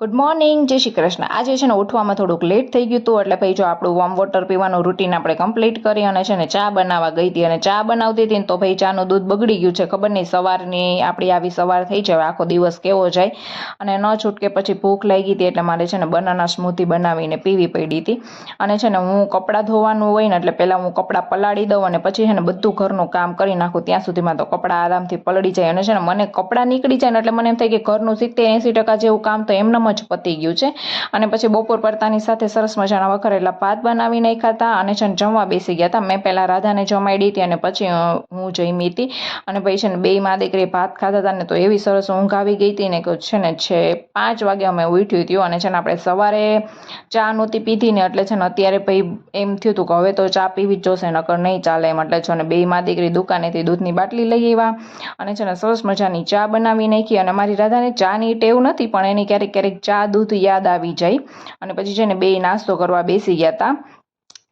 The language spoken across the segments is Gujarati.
ગુડ મોર્નિંગ, જય શ્રી કૃષ્ણ। આજે છે ને ઉઠવામાં થોડુંક લેટ થઈ ગયું હતું, એટલે ભાઈ જો આપણું વોર્મ વોટર પીવાનું રૂટીન આપણે કમ્પ્લીટ કરી અને છે ને ચા બનાવવા ગઈ હતી। અને ચા બનાવતી હતી ને તો ભાઈ ચાનું દૂધ બગડી ગયું છે। ખબર નહીં સવારની આપણી આવી સવાર થઈ જાય, આખો દિવસ કેવો જાય અને ન છૂટકે પછી ભૂખ લાગી હતી, એટલે મારે છે ને બનાના સ્મૂધી બનાવીને પીવી પડી હતી। અને છે ને હું કપડાં ધોવાનું હોય ને એટલે પહેલાં હું કપડાં પલાળી દઉં અને પછી છે ને બધું ઘરનું કામ કરી નાખું, ત્યાં સુધીમાં તો કપડાં આરામથી પલળી જાય। અને છે ને મને કપડાં નીકળી જાય ને એટલે મને એમ થાય કે ઘરનું 70-80% જેવું કામ તો એમનેમ જ પતી ગયું છે। અને પછી બપોર પડતાની સાથે સરસ મજાના વઘારેલા ભાત બનાવી નાખ્યા હતા અને છે ને જમવા બેસી ગયા હતા। મેં પહેલાં રાધાને જમાડી હતી અને પછી હું જમી હતી। અને ભાઈ છે ને બે મા દીકરી ભાત ખાતા હતા ને તો એવી સરસ ઊંઘ આવી ગઈ હતી ને કે છે ને 5 વાગે અમે ઉઠ્યું હતું। અને છે ને આપણે સવારે ચા નહોતી પીધી ને એટલે છે ને અત્યારે ભાઈ એમ થયું હતું કે હવે તો ચા પીવી જ જોશે, નકર નહીં ચાલે એમ। એટલે છે ને બે મા દીકરી દુકાનેથી દૂધની બાટલી લઈ આવ્યા અને છે ને સરસ મજાની ચા બનાવી નાખી। અને મારી રાધાને ચાની ટેવ નથી, પણ એની ક્યારેક ક્યારેક ચા દૂધ યાદ આવી જાય। અને પછી છે ને બે નાસ્તો કરવા બેસી ગયા હતા।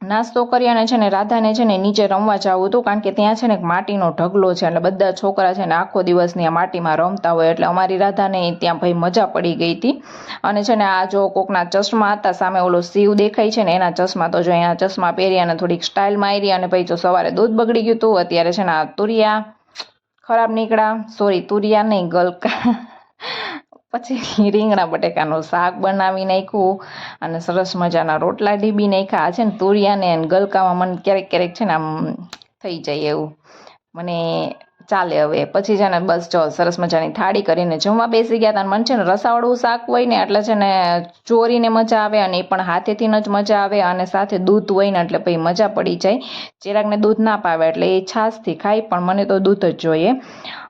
નાસ્તો કરી અને છે ને રાધાને છે ને નીચે રમવા જવું હતું, કારણ કે ત્યાં છે ને એક માટીનો ઢગલો છે, એટલે બધા છોકરા છે ને આખો દિવસની આ માટીમાં રમતા હોય, એટલે અમારી રાધાને ત્યાં ભાઈ મજા પડી ગઈ હતી। અને છે ને આ જો કોકના ચશ્મા હતા, સામે ઓલો શિવ દેખાય છે ને એના ચશ્મા, તો જો એના ચશ્મા પહેરી અને થોડીક સ્ટાઇલ મારી। અને ભાઈ તો સવારે દૂધ બગડી ગયું હતું, અત્યારે છે ને આ તુરિયા ખરાબ નીકળ્યા, સોરી તુરિયા નહીં ગલકા પછી રીંગણા બટેકાનું શાક બનાવી નાખ્યું અને સરસ મજાના રોટલા ઢીબી નાખ્યા। આ છે ને તુરિયાને ગલકામાં મને ક્યારેક ક્યારેક છે ને આમ થઈ જાય એવું, મને ચાલે હવે। પછી છે ને બસ જો સરસ મજાની થાળી કરીને જમવા બેસી ગયા હતા। મને છે ને રસાવાળું શાક હોય ને એટલે છે ને ચોરીને મજા આવે, અને એ પણ હાથેથી જ મજા આવે, અને સાથે દૂધ હોય ને એટલે ભાઈ મજા પડી જાય। ચિરાગને દૂધ ના પાવે એટલે એ છાશથી ખાય, પણ મને તો દૂધ જ જોઈએ।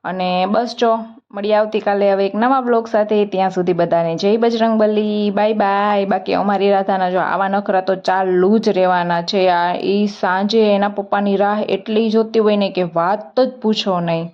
અને બસ જો મળીએ આવતીકાલે હવે એક નવા બ્લોગ સાથે। ત્યાં સુધી બધાને જય બજરંગબલી, બાય બાય। બાકી અમારી રાધાના જો આવા નખરા તો ચાલુ જ રહેવાના છે। એ સાંજે એના પપ્પાની રાહ એટલી જોતી હોય ને કે વાત જ પૂછો નહીં।